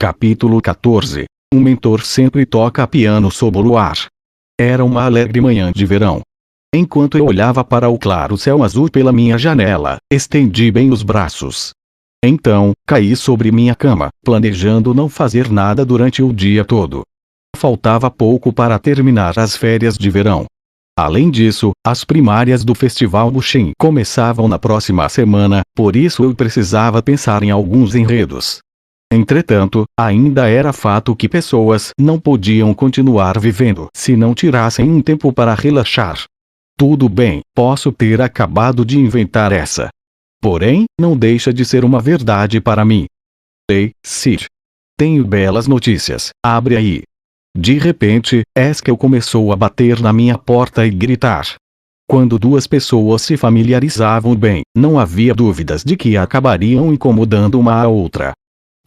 Capítulo 14. Um mentor sempre toca piano sob o luar. Era uma alegre manhã de verão. Enquanto eu olhava para o claro céu azul pela minha janela, estendi bem os braços. Então, caí sobre minha cama, planejando não fazer nada durante o dia todo. Faltava pouco para terminar as férias de verão. Além disso, as primárias do Festival Buxim começavam na próxima semana, por isso eu precisava pensar em alguns enredos. Entretanto, ainda era fato que pessoas não podiam continuar vivendo se não tirassem um tempo para relaxar. Tudo bem, posso ter acabado de inventar essa. Porém, não deixa de ser uma verdade para mim. Ei, Sid. Tenho belas notícias, abre aí. De repente, Eskel começou a bater na minha porta e gritar. Quando duas pessoas se familiarizavam bem, não havia dúvidas de que acabariam incomodando uma a outra.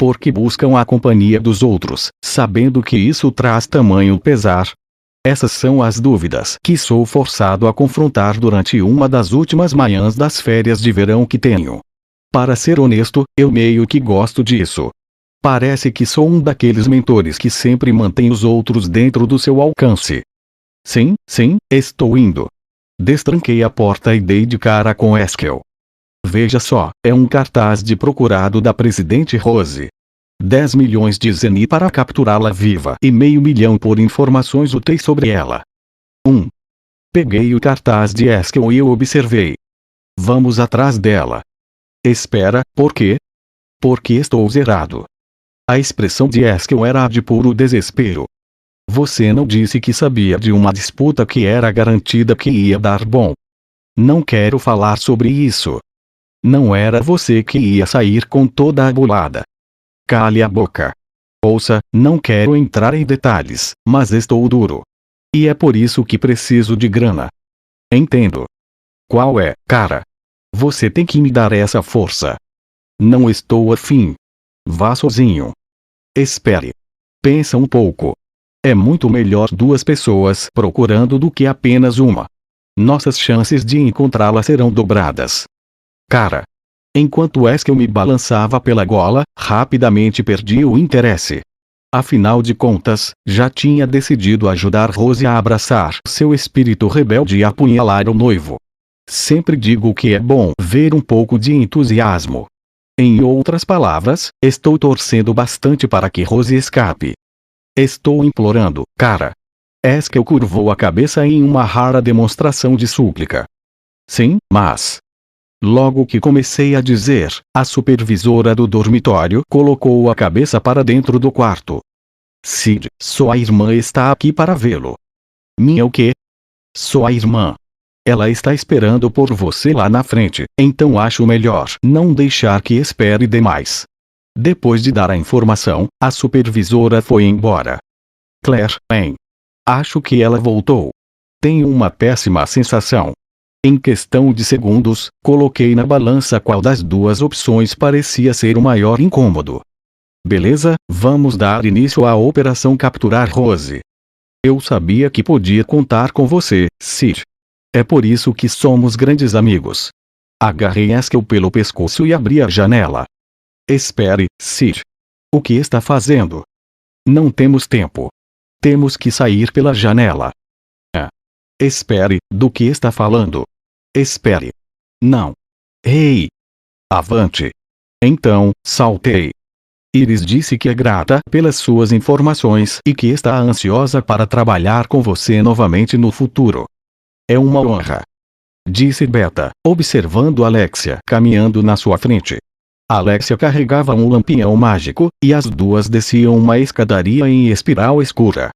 Porque buscam a companhia dos outros, sabendo que isso traz tamanho pesar? Essas são as dúvidas que sou forçado a confrontar durante uma das últimas manhãs das férias de verão que tenho. Para ser honesto, eu meio que gosto disso. Parece que sou um daqueles mentores que sempre mantém os outros dentro do seu alcance. Sim, estou indo. Destranquei a porta e dei de cara com Eskel. Veja só, é um cartaz de procurado da presidente Rose. 10 milhões de Zeni para capturá-la viva e meio milhão por informações úteis sobre ela. 1. Peguei o cartaz de Eskel e eu observei. Vamos atrás dela. Espera, por quê? Porque estou zerado. A expressão de Eskel era a de puro desespero. Você não disse que sabia de uma disputa que era garantida que ia dar bom. Não quero falar sobre isso. Não era você que ia sair com toda a bolada. Cale a boca. Ouça, não quero entrar em detalhes, mas estou duro. E é por isso que preciso de grana. Entendo. Qual é, cara? Você tem que me dar essa força. Não estou afim. Vá sozinho. Espere. Pensa um pouco. É muito melhor duas pessoas procurando do que apenas uma. Nossas chances de encontrá-la serão dobradas. Cara. Enquanto Eskel me balançava pela gola, rapidamente perdi o interesse. Afinal de contas, já tinha decidido ajudar Rose a abraçar seu espírito rebelde e apunhalar o noivo. Sempre digo que é bom ver um pouco de entusiasmo. Em outras palavras, estou torcendo bastante para que Rose escape. Estou implorando, cara. Eskel curvou a cabeça em uma rara demonstração de súplica. Sim, mas... Logo que comecei a dizer, a supervisora do dormitório colocou a cabeça para dentro do quarto. Sid, sua irmã está aqui para vê-lo. Minha o quê? Sua irmã. Ela está esperando por você lá na frente, então acho melhor não deixar que espere demais. Depois de dar a informação, a supervisora foi embora. Claire, hein? Acho que ela voltou. Tenho uma péssima sensação. Em questão de segundos, coloquei na balança qual das duas opções parecia ser o maior incômodo. Beleza, vamos dar início à operação capturar Rose. Eu sabia que podia contar com você, Sid. É por isso que somos grandes amigos. Agarrei Eskel pelo pescoço e abri a janela. Espere, Sid. O que está fazendo? Não temos tempo. Temos que sair pela janela. Espere, do que está falando? Espere. Não. Ei! Avante! Então, saltei. Iris disse que é grata pelas suas informações e que está ansiosa para trabalhar com você novamente no futuro. É uma honra. Disse Beta, observando Alexia caminhando na sua frente. Alexia carregava um lampião mágico, e as duas desciam uma escadaria em espiral escura.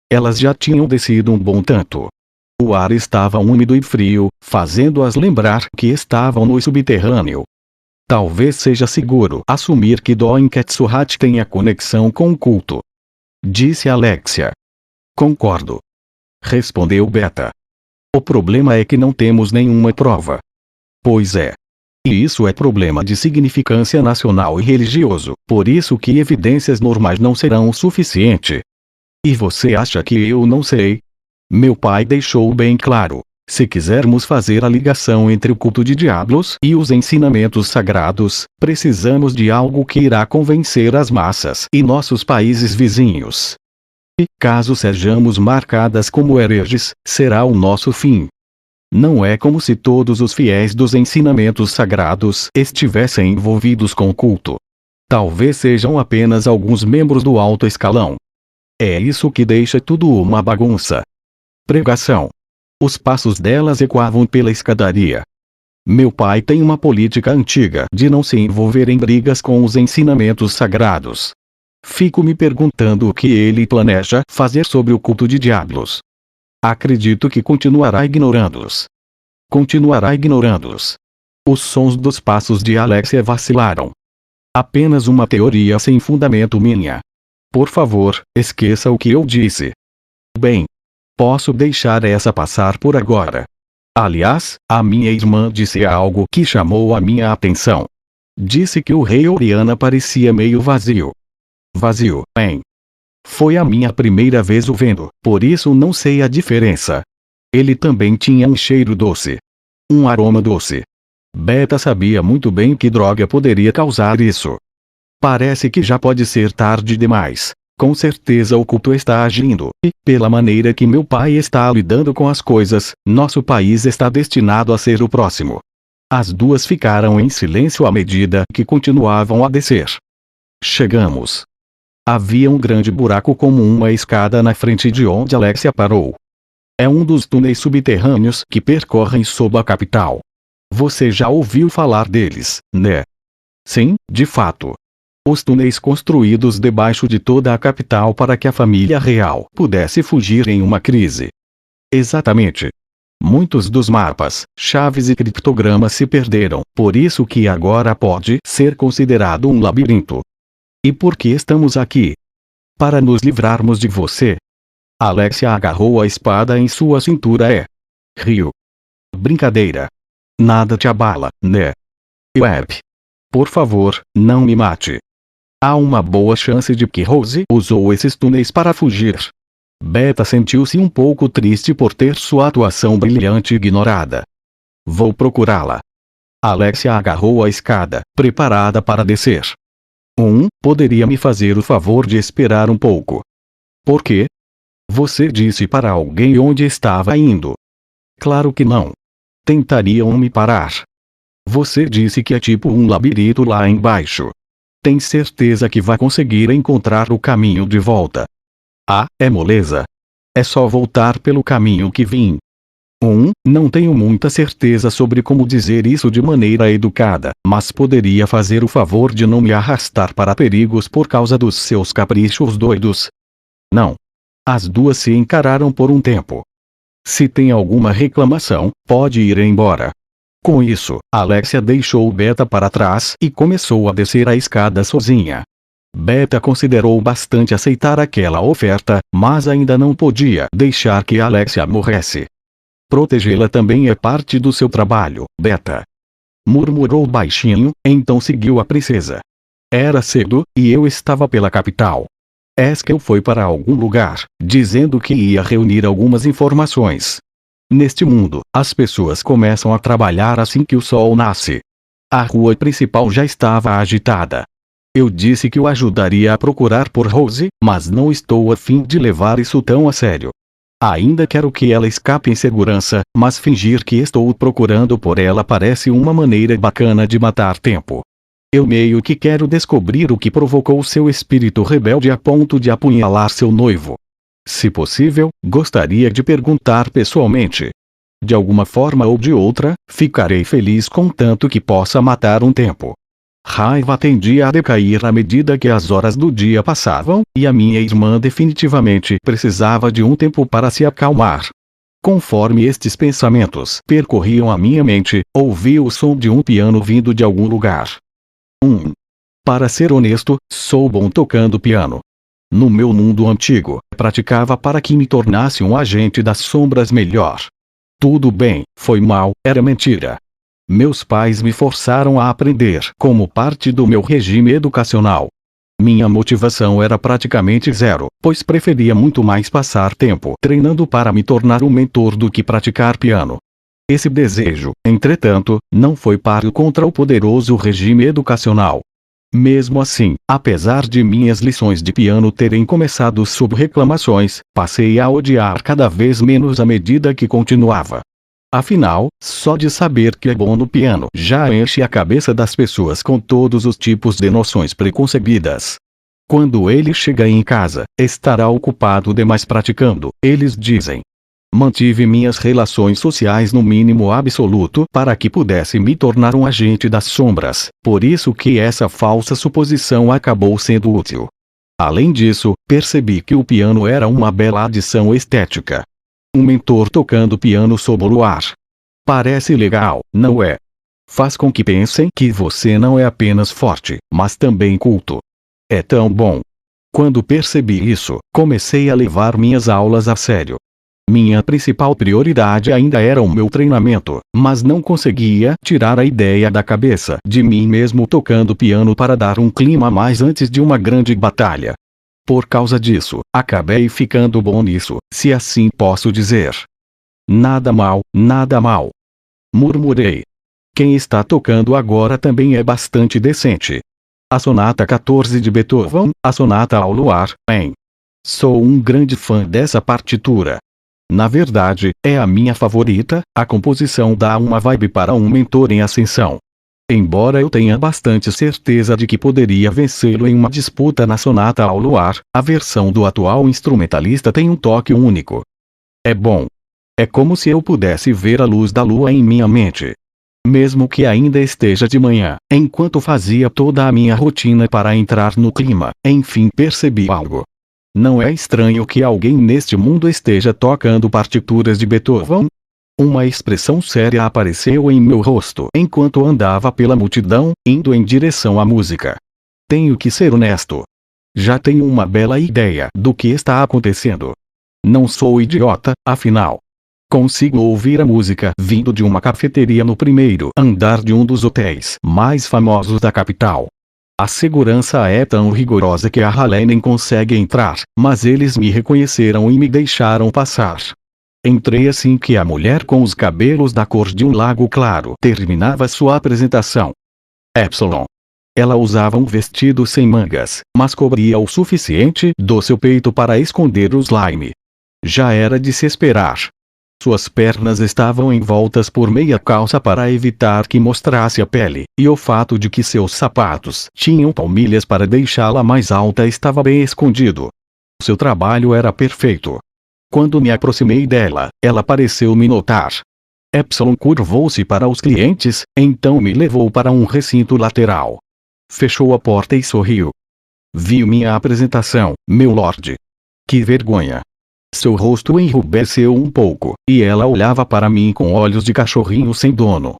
Elas já tinham descido um bom tanto. O ar estava úmido e frio, fazendo-as lembrar que estavam no subterrâneo. Talvez seja seguro assumir que Doen Quetzalcoatl tenha conexão com o culto. Disse Alexia. Concordo. Respondeu Beta. O problema é que não temos nenhuma prova. Pois é. E isso é problema de significância nacional e religioso, por isso que evidências normais não serão o suficiente. E você acha que eu não sei? Meu pai deixou bem claro. Se quisermos fazer a ligação entre o culto de Diablos e os ensinamentos sagrados, precisamos de algo que irá convencer as massas e nossos países vizinhos. E, caso sejamos marcadas como hereges, será o nosso fim. Não é como se todos os fiéis dos ensinamentos sagrados estivessem envolvidos com o culto. Talvez sejam apenas alguns membros do alto escalão. É isso que deixa tudo uma bagunça. Pregação. Os passos delas ecoavam pela escadaria. Meu pai tem uma política antiga de não se envolver em brigas com os ensinamentos sagrados. Fico me perguntando o que ele planeja fazer sobre o culto de Diablos. Acredito que continuará ignorando-os. Continuará ignorando-os. Os sons dos passos de Alexia vacilaram. Apenas uma teoria sem fundamento minha. Por favor, esqueça o que eu disse. Bem, posso deixar essa passar por agora. Aliás, a minha irmã disse algo que chamou a minha atenção. Disse que o rei Oriana parecia meio vazio. Vazio, hein? Foi a minha primeira vez o vendo, por isso não sei a diferença. Ele também tinha um cheiro doce. Um aroma doce. Beta sabia muito bem que droga poderia causar isso. Parece que já pode ser tarde demais. Com certeza o culto está agindo, e, pela maneira que meu pai está lidando com as coisas, nosso país está destinado a ser o próximo. As duas ficaram em silêncio à medida que continuavam a descer. Chegamos. Havia um grande buraco como uma escada na frente de onde Alexia parou. É um dos túneis subterrâneos que percorrem sob a capital. Você já ouviu falar deles, né? Sim, de fato. Os túneis construídos debaixo de toda a capital para que a família real pudesse fugir em uma crise. Exatamente. Muitos dos mapas, chaves e criptogramas se perderam, por isso que agora pode ser considerado um labirinto. E por que estamos aqui? Para nos livrarmos de você. Alexia agarrou a espada em sua cintura riu. Brincadeira. Nada te abala, né? Web. Por favor, não me mate. Há uma boa chance de que Rose usou esses túneis para fugir. Beta sentiu-se um pouco triste por ter sua atuação brilhante ignorada. Vou procurá-la. Alexia agarrou a escada, preparada para descer. Poderia me fazer o favor de esperar um pouco. Por quê? Você disse para alguém onde estava indo. Claro que não. Tentariam me parar. Você disse que é tipo um labirinto lá embaixo. Tem certeza que vai conseguir encontrar o caminho de volta? Ah, é moleza. É só voltar pelo caminho que vim. Não tenho muita certeza sobre como dizer isso de maneira educada, mas poderia fazer o favor de não me arrastar para perigos por causa dos seus caprichos doidos. Não. As duas se encararam por um tempo. Se tem alguma reclamação, pode ir embora. Com isso, Alexia deixou Beta para trás e começou a descer a escada sozinha. Beta considerou bastante aceitar aquela oferta, mas ainda não podia deixar que Alexia morresse. Protegê-la também é parte do seu trabalho, Beta. Murmurou baixinho, então seguiu a princesa. Era cedo, e eu estava pela capital. Eskel foi para algum lugar, dizendo que ia reunir algumas informações. Neste mundo, as pessoas começam a trabalhar assim que o sol nasce. A rua principal já estava agitada. Eu disse que o ajudaria a procurar por Rose, mas não estou a fim de levar isso tão a sério. Ainda quero que ela escape em segurança, mas fingir que estou procurando por ela parece uma maneira bacana de matar tempo. Eu meio que quero descobrir o que provocou seu espírito rebelde a ponto de apunhalar seu noivo. Se possível, gostaria de perguntar pessoalmente. De alguma forma ou de outra, ficarei feliz contanto que possa matar um tempo. Raiva tendia a decair à medida que as horas do dia passavam, e a minha irmã definitivamente precisava de um tempo para se acalmar. Conforme estes pensamentos percorriam a minha mente, ouvi o som de um piano vindo de algum lugar. Para ser honesto, sou bom tocando piano. No meu mundo antigo, praticava para que me tornasse um agente das sombras melhor. Tudo bem, foi mal, era mentira. Meus pais me forçaram a aprender como parte do meu regime educacional. Minha motivação era praticamente zero, pois preferia muito mais passar tempo treinando para me tornar um mentor do que praticar piano. Esse desejo, entretanto, não foi páreo contra o poderoso regime educacional. Mesmo assim, apesar de minhas lições de piano terem começado sob reclamações, passei a odiar cada vez menos à medida que continuava. Afinal, só de saber que é bom no piano já enche a cabeça das pessoas com todos os tipos de noções preconcebidas. Quando ele chega em casa, estará ocupado demais praticando, eles dizem. Mantive minhas relações sociais no mínimo absoluto para que pudesse me tornar um agente das sombras, por isso que essa falsa suposição acabou sendo útil. Além disso, percebi que o piano era uma bela adição estética. Um mentor tocando piano sob o luar. Parece legal, não é? Faz com que pensem que você não é apenas forte, mas também culto. É tão bom. Quando percebi isso, comecei a levar minhas aulas a sério. Minha principal prioridade ainda era o meu treinamento, mas não conseguia tirar a ideia da cabeça de mim mesmo tocando piano para dar um clima a mais antes de uma grande batalha. Por causa disso, acabei ficando bom nisso, se assim posso dizer. Nada mal, nada mal. Murmurei. Quem está tocando agora também é bastante decente. A Sonata 14 de Beethoven, a Sonata ao Luar, hein? Sou um grande fã dessa partitura. Na verdade, é a minha favorita, a composição dá uma vibe para um mentor em ascensão. Embora eu tenha bastante certeza de que poderia vencê-lo em uma disputa na Sonata ao Luar, a versão do atual instrumentalista tem um toque único. É bom. É como se eu pudesse ver a luz da lua em minha mente. Mesmo que ainda esteja de manhã, enquanto fazia toda a minha rotina para entrar no clima, enfim percebi algo. Não é estranho que alguém neste mundo esteja tocando partituras de Beethoven? Uma expressão séria apareceu em meu rosto enquanto andava pela multidão, indo em direção à música. Tenho que ser honesto. Já tenho uma bela ideia do que está acontecendo. Não sou idiota, afinal. Consigo ouvir a música vindo de uma cafeteria no primeiro andar de um dos hotéis mais famosos da capital. A segurança é tão rigorosa que a ralé nem consegue entrar, mas eles me reconheceram e me deixaram passar. Entrei assim que a mulher com os cabelos da cor de um lago claro terminava sua apresentação. Epsilon. Ela usava um vestido sem mangas, mas cobria o suficiente do seu peito para esconder o slime. Já era de se esperar. Suas pernas estavam envoltas por meia calça para evitar que mostrasse a pele, e o fato de que seus sapatos tinham palmilhas para deixá-la mais alta estava bem escondido. Seu trabalho era perfeito. Quando me aproximei dela, ela pareceu me notar. Epsilon curvou-se para os clientes, então me levou para um recinto lateral. Fechou a porta e sorriu. Viu minha apresentação, meu lord. Que vergonha. Seu rosto enrubesceu um pouco, e ela olhava para mim com olhos de cachorrinho sem dono.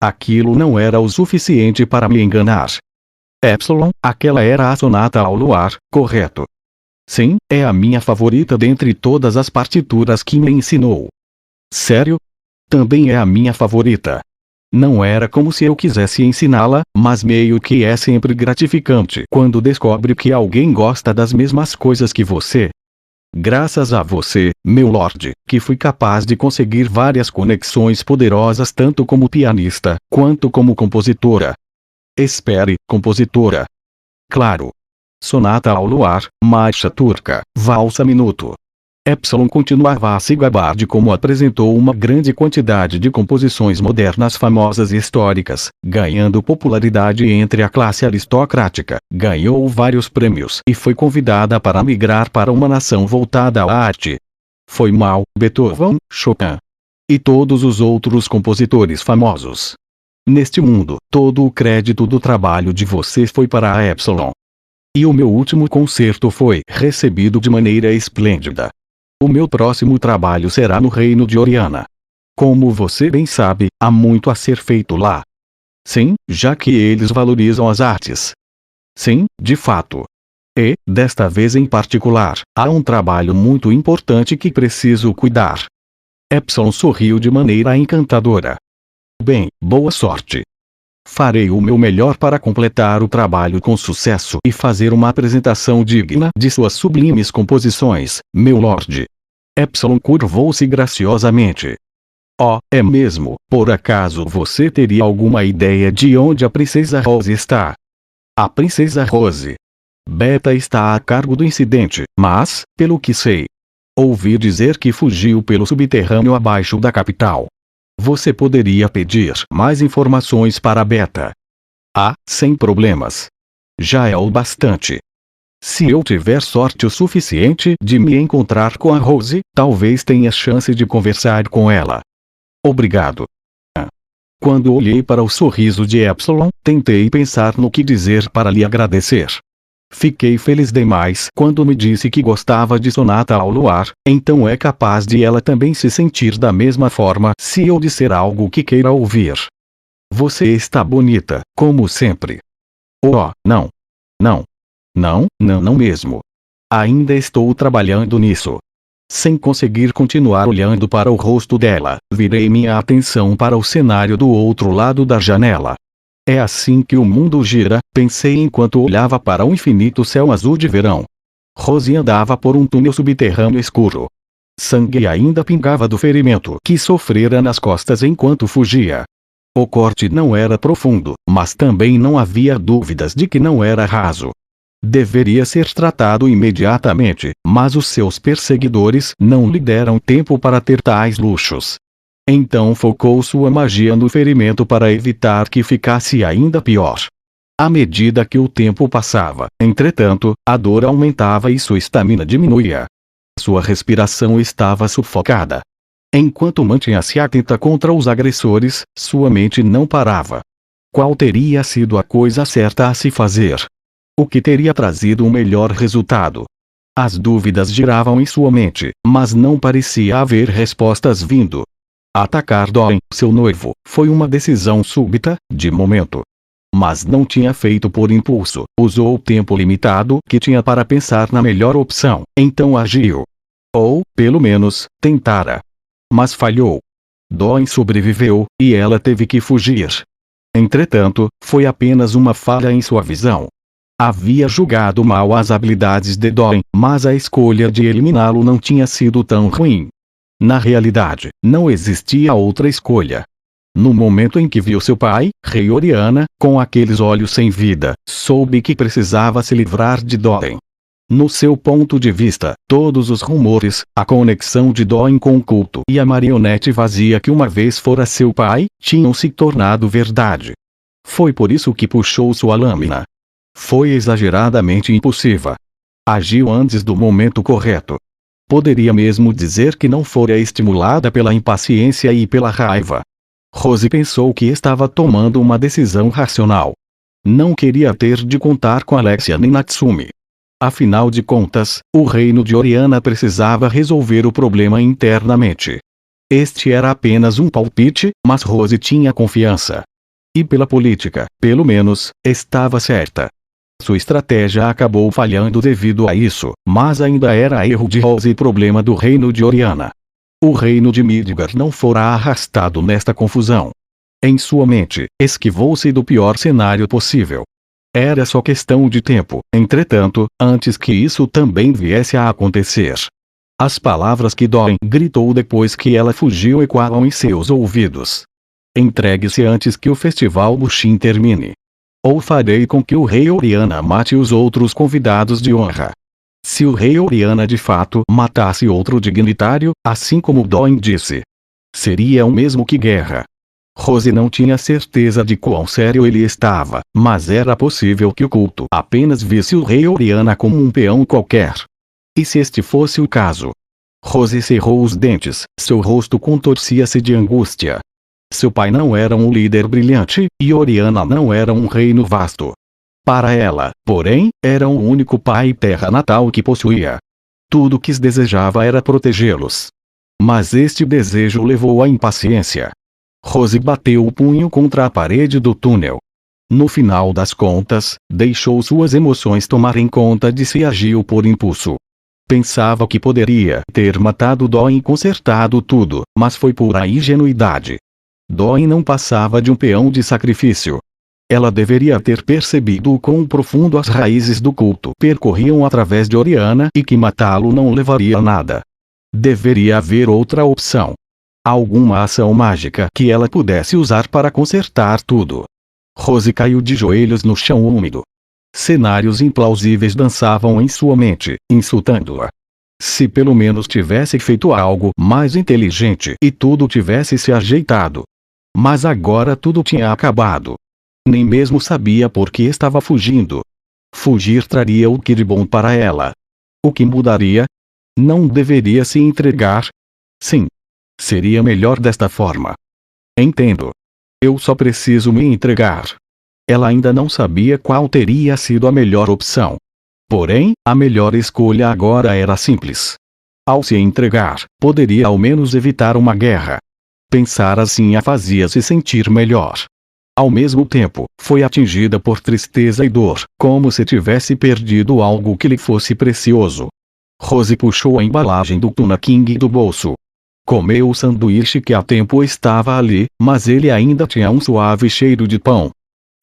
Aquilo não era o suficiente para me enganar. Epsilon, aquela era a Sonata ao Luar, correto? Sim, é a minha favorita dentre todas as partituras que me ensinou. Sério? Também é a minha favorita. Não era como se eu quisesse ensiná-la, mas meio que é sempre gratificante quando descobre que alguém gosta das mesmas coisas que você. Graças a você, meu lord, que fui capaz de conseguir várias conexões poderosas tanto como pianista, quanto como compositora. Espere, compositora. Claro. Sonata ao Luar, Marcha Turca, Valsa Minuto. Epsilon continuava a se gabar de como apresentou uma grande quantidade de composições modernas famosas e históricas, ganhando popularidade entre a classe aristocrática, ganhou vários prêmios e foi convidada para migrar para uma nação voltada à arte. Foi mal, Beethoven, Chopin. E todos os outros compositores famosos. Neste mundo, todo o crédito do trabalho de vocês foi para a Epsilon. E o meu último concerto foi recebido de maneira esplêndida. O meu próximo trabalho será no reino de Oriana. Como você bem sabe, há muito a ser feito lá. Sim, já que eles valorizam as artes. Sim, de fato. E, desta vez em particular, há um trabalho muito importante que preciso cuidar. Epsilon sorriu de maneira encantadora. Bem, boa sorte. Farei o meu melhor para completar o trabalho com sucesso e fazer uma apresentação digna de suas sublimes composições, meu lord. Epsilon curvou-se graciosamente. Oh, é mesmo? Por acaso você teria alguma ideia de onde a Princesa Rose está? A Princesa Rose. Beta está a cargo do incidente, mas, pelo que sei, ouvi dizer que fugiu pelo subterrâneo abaixo da capital. Você poderia pedir mais informações para Beta? Ah, sem problemas. Já é o bastante. Se eu tiver sorte o suficiente de me encontrar com a Rose, talvez tenha chance de conversar com ela. Obrigado. Quando olhei para o sorriso de Epsilon, tentei pensar no que dizer para lhe agradecer. Fiquei feliz demais quando me disse que gostava de Sonata ao Luar, então é capaz de ela também se sentir da mesma forma se eu disser algo que queira ouvir. Você está bonita, como sempre. Oh, não. Não. Não mesmo. Ainda estou trabalhando nisso. Sem conseguir continuar olhando para o rosto dela, virei minha atenção para o cenário do outro lado da janela. É assim que o mundo gira, pensei enquanto olhava para o infinito céu azul de verão. Rose andava por um túnel subterrâneo escuro. Sangue ainda pingava do ferimento que sofrera nas costas enquanto fugia. O corte não era profundo, mas também não havia dúvidas de que não era raso. Deveria ser tratado imediatamente, mas os seus perseguidores não lhe deram tempo para ter tais luxos. Então focou sua magia no ferimento para evitar que ficasse ainda pior. À medida que o tempo passava, entretanto, a dor aumentava e sua estamina diminuía. Sua respiração estava sufocada. Enquanto mantinha-se atenta contra os agressores, sua mente não parava. Qual teria sido a coisa certa a se fazer? O que teria trazido um melhor resultado? As dúvidas giravam em sua mente, mas não parecia haver respostas vindo. Atacar Doran, seu noivo, foi uma decisão súbita, de momento. Mas não tinha feito por impulso, usou o tempo limitado que tinha para pensar na melhor opção, então agiu. Ou, pelo menos, tentara. Mas falhou. Doran sobreviveu, e ela teve que fugir. Entretanto, foi apenas uma falha em sua visão. Havia julgado mal as habilidades de Doran, mas a escolha de eliminá-lo não tinha sido tão ruim. Na realidade, não existia outra escolha. No momento em que viu seu pai, Rei Oriana, com aqueles olhos sem vida, soube que precisava se livrar de Doran. No seu ponto de vista, todos os rumores, a conexão de Doran com o culto e a marionete vazia que uma vez fora seu pai, tinham se tornado verdade. Foi por isso que puxou sua lâmina. Foi exageradamente impulsiva. Agiu antes do momento correto. Poderia mesmo dizer que não fora estimulada pela impaciência e pela raiva. Rose pensou que estava tomando uma decisão racional. Não queria ter de contar com Alexia nem Natsumi. Afinal de contas, o reino de Oriana precisava resolver o problema internamente. Este era apenas um palpite, mas Rose tinha confiança. E pela política, pelo menos, estava certa. Sua estratégia acabou falhando devido a isso, mas ainda era erro de Rose e problema do reino de Oriana. O reino de Midgar não fora arrastado nesta confusão. Em sua mente, esquivou-se do pior cenário possível. Era só questão de tempo, entretanto, antes que isso também viesse a acontecer. As palavras que Doran gritou depois que ela fugiu ecoavam em seus ouvidos. Entregue-se antes que o festival Bushin termine. Ou farei com que o rei Oriana mate os outros convidados de honra. Se o rei Oriana de fato matasse outro dignitário, assim como Doran disse, seria o mesmo que guerra. Rose não tinha certeza de quão sério ele estava, mas era possível que o culto apenas visse o rei Oriana como um peão qualquer. E se este fosse o caso? Rose cerrou os dentes, seu rosto contorcia-se de angústia. Seu pai não era um líder brilhante, e Oriana não era um reino vasto. Para ela, porém, era o único pai e terra natal que possuía. Tudo que desejava era protegê-los. Mas este desejo levou à impaciência. Rose bateu o punho contra a parede do túnel. No final das contas, deixou suas emoções tomarem conta de si e agiu por impulso. Pensava que poderia ter matado Doran e consertado tudo, mas foi pura ingenuidade. Doran não passava de um peão de sacrifício. Ela deveria ter percebido o quão profundo as raízes do culto percorriam através de Oriana e que matá-lo não levaria a nada. Deveria haver outra opção. Alguma ação mágica que ela pudesse usar para consertar tudo. Rose caiu de joelhos no chão úmido. Cenários implausíveis dançavam em sua mente, insultando-a. Se pelo menos tivesse feito algo mais inteligente e tudo tivesse se ajeitado. Mas agora tudo tinha acabado. Nem mesmo sabia por que estava fugindo. Fugir traria o que de bom para ela? O que mudaria? Não deveria se entregar? Sim. Seria melhor desta forma. Entendo. Eu só preciso me entregar. Ela ainda não sabia qual teria sido a melhor opção. Porém, a melhor escolha agora era simples. Ao se entregar, poderia ao menos evitar uma guerra. Pensar assim a fazia se sentir melhor. Ao mesmo tempo, foi atingida por tristeza e dor, como se tivesse perdido algo que lhe fosse precioso. Rose puxou a embalagem do Tuna King do bolso. Comeu o sanduíche que há tempo estava ali, mas ele ainda tinha um suave cheiro de pão.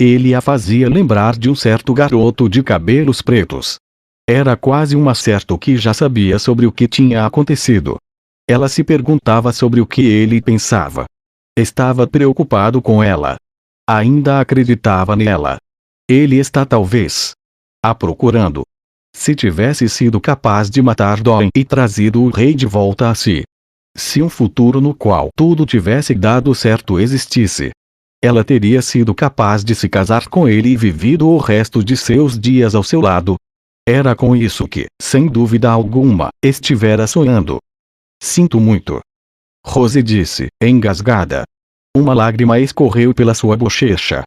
Ele a fazia lembrar de um certo garoto de cabelos pretos. Era quase um acerto que já sabia sobre o que tinha acontecido. Ela se perguntava sobre o que ele pensava. Estava preocupado com ela. Ainda acreditava nela. Ele está talvez a procurando. Se tivesse sido capaz de matar Doran e trazido o rei de volta a si. Se um futuro no qual tudo tivesse dado certo existisse. Ela teria sido capaz de se casar com ele e vivido o resto de seus dias ao seu lado. Era com isso que, sem dúvida alguma, estivera sonhando. Sinto muito. Rose disse, engasgada. Uma lágrima escorreu pela sua bochecha.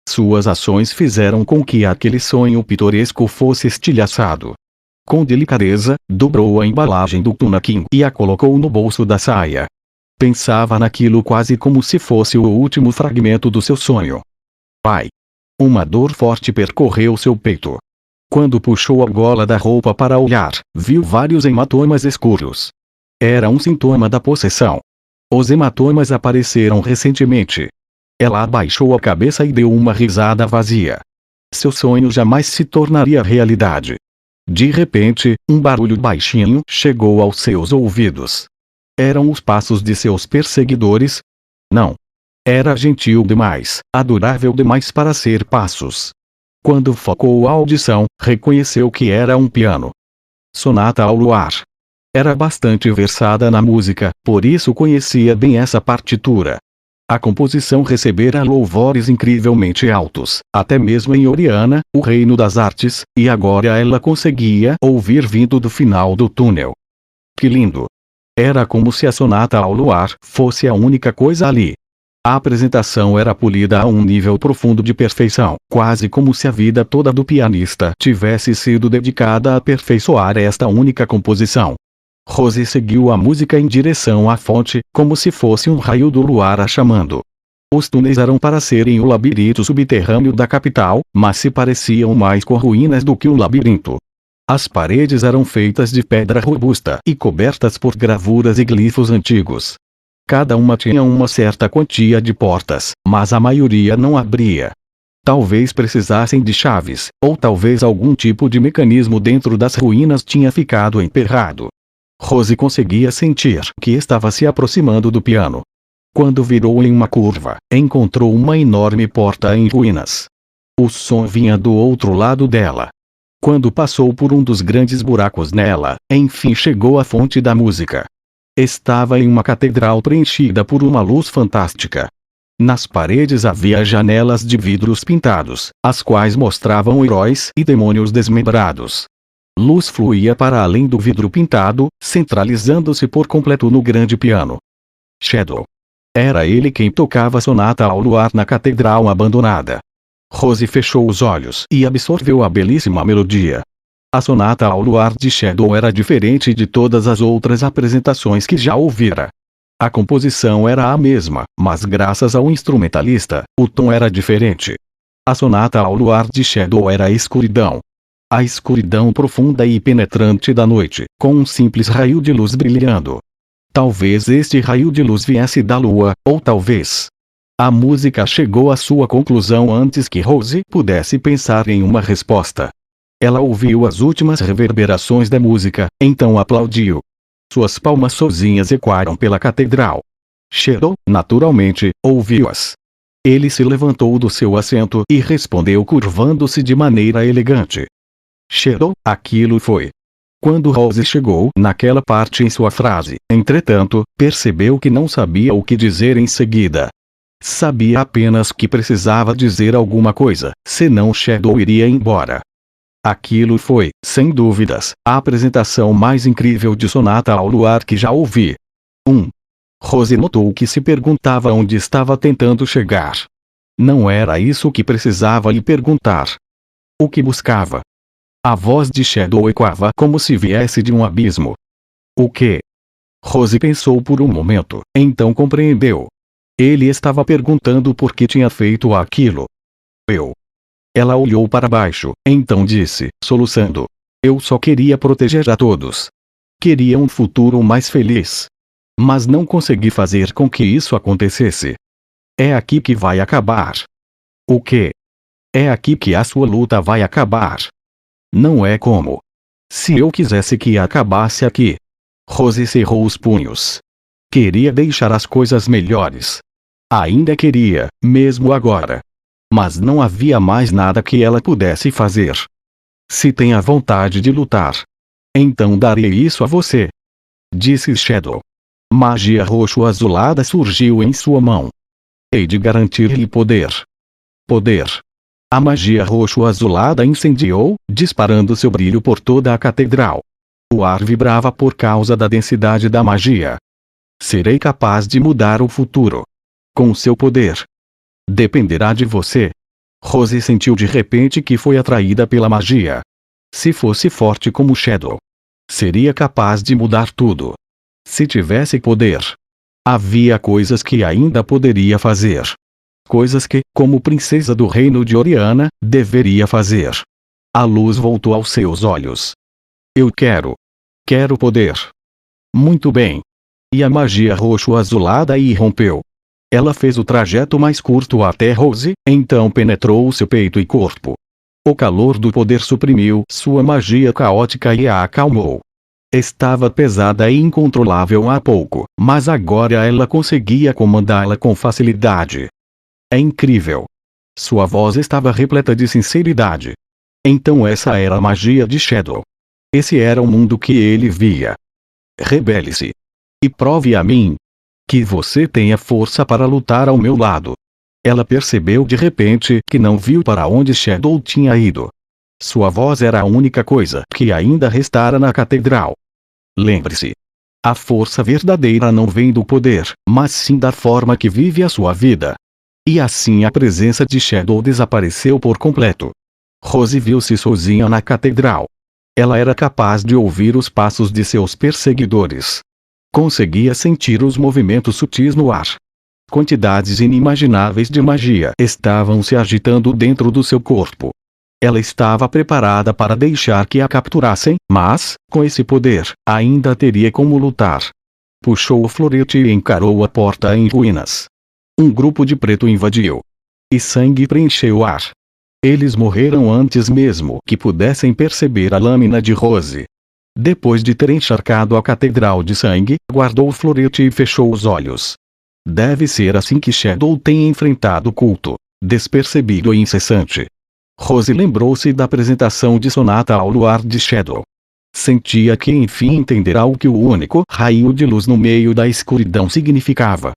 Suas ações fizeram com que aquele sonho pitoresco fosse estilhaçado. Com delicadeza, dobrou a embalagem do Tuna King e a colocou no bolso da saia. Pensava naquilo quase como se fosse o último fragmento do seu sonho. Pai! Uma dor forte percorreu seu peito. Quando puxou a gola da roupa para olhar, viu vários hematomas escuros. Era um sintoma da possessão. Os hematomas apareceram recentemente. Ela abaixou a cabeça e deu uma risada vazia. Seu sonho jamais se tornaria realidade. De repente, um barulho baixinho chegou aos seus ouvidos. Eram os passos de seus perseguidores? Não. Era gentil demais, adorável demais para ser passos. Quando focou a audição, reconheceu que era um piano. Sonata ao Luar. Era bastante versada na música, por isso conhecia bem essa partitura. A composição recebera louvores incrivelmente altos, até mesmo em Oriana, o reino das artes, e agora ela conseguia ouvir vindo do final do túnel. Que lindo! Era como se a sonata ao luar fosse a única coisa ali. A apresentação era polida a um nível profundo de perfeição, quase como se a vida toda do pianista tivesse sido dedicada a aperfeiçoar esta única composição. Rose seguiu a música em direção à fonte, como se fosse um raio do luar a chamando. Os túneis eram para serem o labirinto subterrâneo da capital, mas se pareciam mais com ruínas do que um labirinto. As paredes eram feitas de pedra robusta e cobertas por gravuras e glifos antigos. Cada uma tinha uma certa quantia de portas, mas a maioria não abria. Talvez precisassem de chaves, ou talvez algum tipo de mecanismo dentro das ruínas tinha ficado emperrado. Rose conseguia sentir que estava se aproximando do piano. Quando virou em uma curva, encontrou uma enorme porta em ruínas. O som vinha do outro lado dela. Quando passou por um dos grandes buracos nela, enfim chegou à fonte da música. Estava em uma catedral preenchida por uma luz fantástica. Nas paredes havia janelas de vidros pintados, as quais mostravam heróis e demônios desmembrados. Luz fluía para além do vidro pintado, centralizando-se por completo no grande piano. Shadow. Era ele quem tocava a sonata ao luar na catedral abandonada. Rose fechou os olhos e absorveu a belíssima melodia. A sonata ao luar de Shadow era diferente de todas as outras apresentações que já ouvira. A composição era a mesma, mas graças ao instrumentalista, o tom era diferente. A sonata ao luar de Shadow era a escuridão. A escuridão profunda e penetrante da noite, com um simples raio de luz brilhando. Talvez este raio de luz viesse da lua, ou talvez A música chegou à sua conclusão antes que Rose pudesse pensar em uma resposta. Ela ouviu as últimas reverberações da música, então aplaudiu. Suas palmas sozinhas ecoaram pela catedral. Shadow, naturalmente, ouviu-as. Ele se levantou do seu assento e respondeu curvando-se de maneira elegante. Shadow, aquilo foi. Quando Rose chegou naquela parte em sua frase, entretanto, percebeu que não sabia o que dizer em seguida. Sabia apenas que precisava dizer alguma coisa, senão Shadow iria embora. Aquilo foi, sem dúvidas, a apresentação mais incrível de Sonata ao Luar que já ouvi. 1. Rose notou que se perguntava onde estava tentando chegar. Não era isso que precisava lhe perguntar. O que buscava? A voz de Shadow ecoava como se viesse de um abismo. O que? Rose pensou por um momento, então compreendeu. Ele estava perguntando por que tinha feito aquilo. Ela olhou para baixo, então disse, soluçando. Eu só queria proteger a todos. Queria um futuro mais feliz. Mas não consegui fazer com que isso acontecesse. É aqui que vai acabar. O quê? É aqui que a sua luta vai acabar. Não é como. Se eu quisesse que acabasse aqui. Rose cerrou os punhos. Queria deixar as coisas melhores. Ainda queria, mesmo agora. Mas não havia mais nada que ela pudesse fazer. Se tem a vontade de lutar, então darei isso a você, disse Shadow. Magia roxo-azulada surgiu em sua mão. Hei de garantir-lhe poder. Poder. A magia roxo-azulada incendiou, disparando seu brilho por toda a catedral. O ar vibrava por causa da densidade da magia. Serei capaz de mudar o futuro. Com seu poder. Dependerá de você. Rose sentiu de repente que foi atraída pela magia. Se fosse forte como Shadow, seria capaz de mudar tudo. Se tivesse poder, havia coisas que ainda poderia fazer. Coisas que, como princesa do reino de Oriana, deveria fazer. A luz voltou aos seus olhos. Eu quero. Quero poder. Muito bem. E a magia roxo-azulada irrompeu. Ela fez o trajeto mais curto até Rose, então penetrou seu peito e corpo. O calor do poder suprimiu sua magia caótica e a acalmou. Estava pesada e incontrolável há pouco, mas agora ela conseguia comandá-la com facilidade. É incrível. Sua voz estava repleta de sinceridade. Então essa era a magia de Shadow. Esse era o mundo que ele via. Rebele-se. E prove a mim que você tenha força para lutar ao meu lado. Ela percebeu de repente que não viu para onde Shadow tinha ido. Sua voz era a única coisa que ainda restara na catedral. Lembre-se. A força verdadeira não vem do poder, mas sim da forma que vive a sua vida. E assim a presença de Shadow desapareceu por completo. Rose viu-se sozinha na catedral. Ela era capaz de ouvir os passos de seus perseguidores. Conseguia sentir os movimentos sutis no ar. Quantidades inimagináveis de magia estavam se agitando dentro do seu corpo. Ela estava preparada para deixar que a capturassem, mas, com esse poder, ainda teria como lutar. Puxou o florete e encarou a porta em ruínas. Um grupo de preto invadiu. E sangue preencheu o ar. Eles morreram antes mesmo que pudessem perceber a lâmina de Rose. Depois de ter encharcado a catedral de sangue, guardou o florete e fechou os olhos. Deve ser assim que Shadow tem enfrentado o culto, despercebido e incessante. Rose lembrou-se da apresentação de Sonata ao Luar de Shadow. Sentia que enfim entenderá o que o único raio de luz no meio da escuridão significava.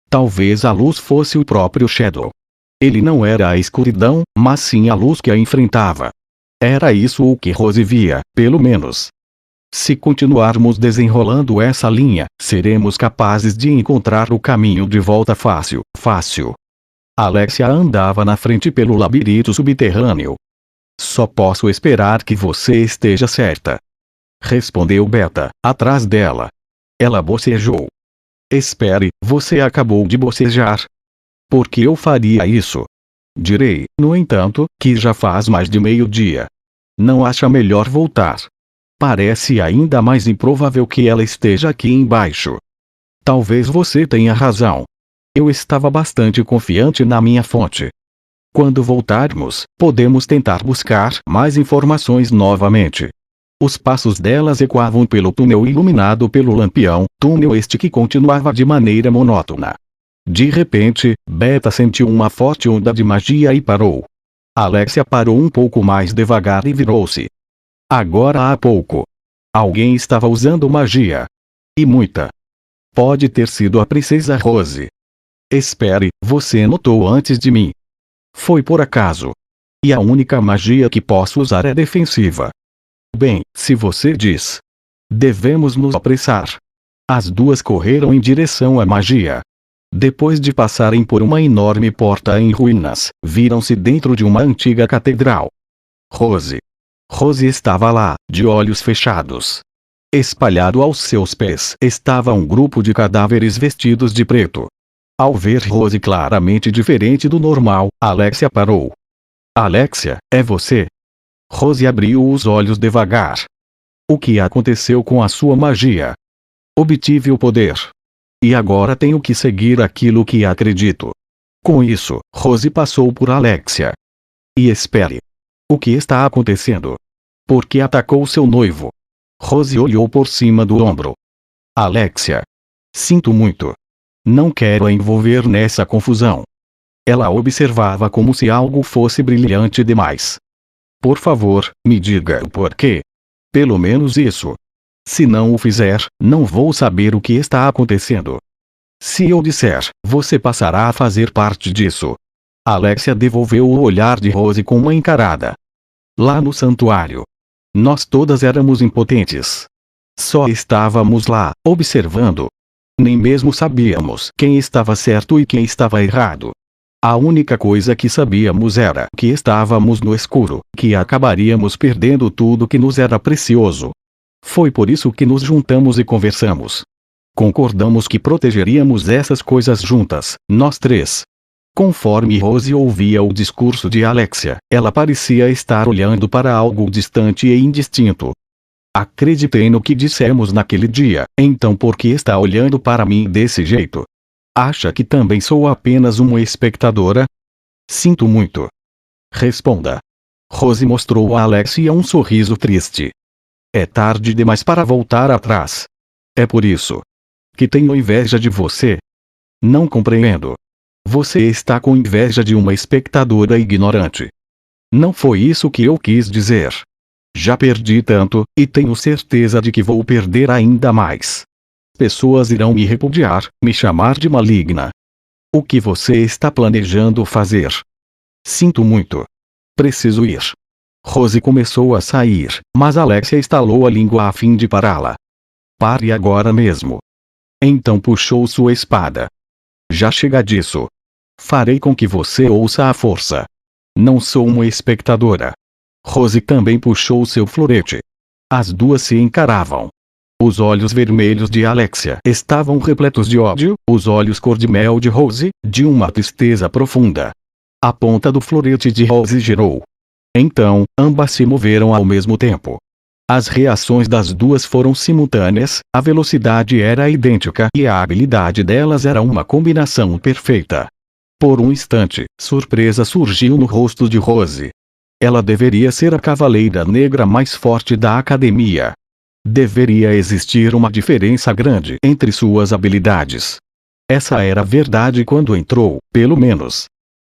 Talvez a luz fosse o próprio Shadow. Ele não era a escuridão, mas sim a luz que a enfrentava. Era isso o que Rose via, pelo menos. Se continuarmos desenrolando essa linha, seremos capazes de encontrar o caminho de volta fácil. Alexia andava na frente pelo labirinto subterrâneo. Só posso esperar que você esteja certa. Respondeu Beta, atrás dela. Ela bocejou. Espere, você acabou de bocejar. Por que eu faria isso? Direi, no entanto, que já faz mais de meio-dia. Não acha melhor voltar? Parece ainda mais improvável que ela esteja aqui embaixo. Talvez você tenha razão. Eu estava bastante confiante na minha fonte. Quando voltarmos, podemos tentar buscar mais informações novamente. Os passos delas ecoavam pelo túnel iluminado pelo lampião, túnel este que continuava de maneira monótona. De repente, Beta sentiu uma forte onda de magia e parou. Alexia parou um pouco mais devagar e virou-se. Agora há pouco. Alguém estava usando magia. E muita. Pode ter sido a princesa Rose. Espere, você notou antes de mim. Foi por acaso. E a única magia que posso usar é defensiva. Bem, se você diz. Devemos nos apressar. As duas correram em direção à magia. Depois de passarem por uma enorme porta em ruínas, viram-se dentro de uma antiga catedral. Rose. Rose estava lá, de olhos fechados. Espalhado aos seus pés estava um grupo de cadáveres vestidos de preto. Ao ver Rose claramente diferente do normal, Alexia parou. Alexia, é você? Rose abriu os olhos devagar. O que aconteceu com a sua magia? Obtive o poder. E agora tenho que seguir aquilo que acredito. Com isso, Rose passou por Alexia. E espere. O que está acontecendo? Por que atacou seu noivo? Rose olhou por cima do ombro. Alexia. Sinto muito. Não quero a envolver nessa confusão. Ela observava como se algo fosse brilhante demais. Por favor, me diga o porquê. Pelo menos isso. Se não o fizer, não vou saber o que está acontecendo. Se eu disser, você passará a fazer parte disso. Alexia devolveu o olhar de Rose com uma encarada. Lá no santuário. Nós todas éramos impotentes. Só estávamos lá, observando. Nem mesmo sabíamos quem estava certo e quem estava errado. A única coisa que sabíamos era que estávamos no escuro, que acabaríamos perdendo tudo que nos era precioso. Foi por isso que nos juntamos e conversamos. Concordamos que protegeríamos essas coisas juntas, nós três. Conforme Rose ouvia o discurso de Alexia, ela parecia estar olhando para algo distante e indistinto. Acreditei no que dissemos naquele dia, então por que está olhando para mim desse jeito? Acha que também sou apenas uma espectadora? Sinto muito. Responda. Rose mostrou a Alexia um sorriso triste. É tarde demais para voltar atrás. É por isso que tenho inveja de você. Não compreendo. Você está com inveja de uma espectadora ignorante. Não foi isso que eu quis dizer. Já perdi tanto, e tenho certeza de que vou perder ainda mais. Pessoas irão me repudiar, me chamar de maligna. O que você está planejando fazer? Sinto muito. Preciso ir. Rose começou a sair, mas Alexia estalou a língua a fim de pará-la. Pare agora mesmo. Então puxou sua espada. Já chega disso. Farei com que você ouça a força. Não sou uma espectadora. Rose também puxou seu florete. As duas se encaravam. Os olhos vermelhos de Alexia estavam repletos de ódio, os olhos cor-de-mel de Rose, de uma tristeza profunda. A ponta do florete de Rose girou. Então, ambas se moveram ao mesmo tempo. As reações das duas foram simultâneas, a velocidade era idêntica e a habilidade delas era uma combinação perfeita. Por um instante, surpresa surgiu no rosto de Rose. Ela deveria ser a cavaleira negra mais forte da academia. Deveria existir uma diferença grande entre suas habilidades. Essa era a verdade quando entrou, pelo menos.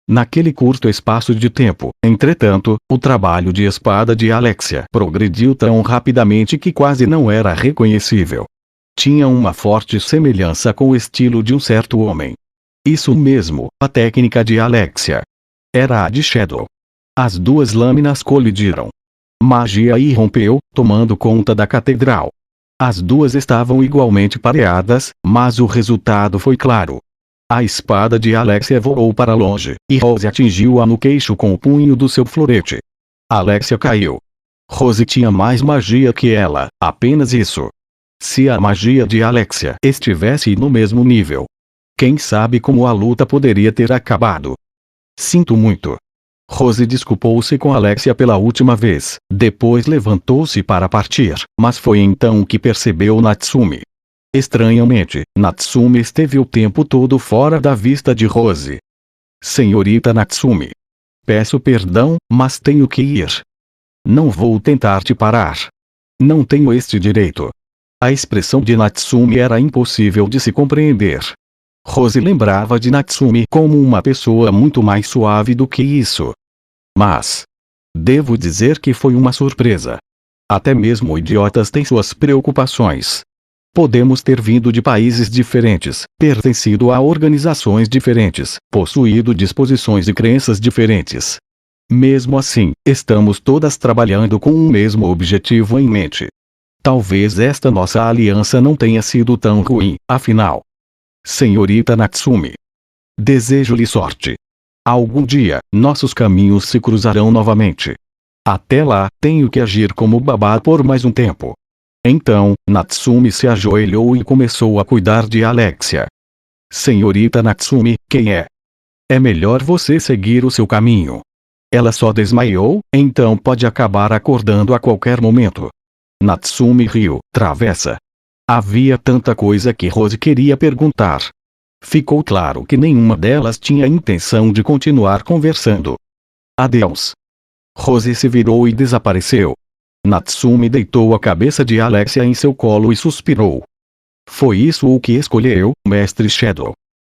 Naquele curto espaço de tempo, entretanto, o trabalho de espada de Alexia progrediu tão rapidamente que quase não era reconhecível. Tinha uma forte semelhança com o estilo de um certo homem. Isso mesmo, a técnica de Alexia. Era a de Shadow. As duas lâminas colidiram. Magia irrompeu, tomando conta da catedral. As duas estavam igualmente pareadas, mas o resultado foi claro. A espada de Alexia voou para longe, e Rose atingiu-a no queixo com o punho do seu florete. Alexia caiu. Rose tinha mais magia que ela, apenas isso. Se a magia de Alexia estivesse no mesmo nível, quem sabe como a luta poderia ter acabado. Sinto muito. Rose desculpou-se com Alexia pela última vez, depois levantou-se para partir, mas foi então que percebeu Natsumi. Estranhamente, Natsumi esteve o tempo todo fora da vista de Rose. Senhorita Natsumi. Peço perdão, mas tenho que ir. Não vou tentar te parar. Não tenho este direito. A expressão de Natsumi era impossível de se compreender. Rose lembrava de Natsumi como uma pessoa muito mais suave do que isso. Mas devo dizer que foi uma surpresa. Até mesmo idiotas têm suas preocupações. Podemos ter vindo de países diferentes, pertencido a organizações diferentes, possuído disposições e crenças diferentes. Mesmo assim, estamos todas trabalhando com um mesmo objetivo em mente. Talvez esta nossa aliança não tenha sido tão ruim, afinal. Senhorita Natsumi. Desejo-lhe sorte. Algum dia, nossos caminhos se cruzarão novamente. Até lá, tenho que agir como babá por mais um tempo. Então, Natsumi se ajoelhou e começou a cuidar de Alexia. Senhorita Natsumi, quem é? É melhor você seguir o seu caminho. Ela só desmaiou, então pode acabar acordando a qualquer momento. Natsumi riu, travessa. Havia tanta coisa que Rose queria perguntar. Ficou claro que nenhuma delas tinha intenção de continuar conversando. Adeus. Rose se virou e desapareceu. Natsumi deitou a cabeça de Alexia em seu colo e suspirou. Foi isso o que escolheu, Mestre Shadow.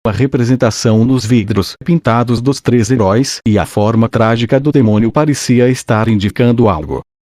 A representação nos vidros pintados dos três heróis e a forma trágica do demônio parecia estar indicando algo.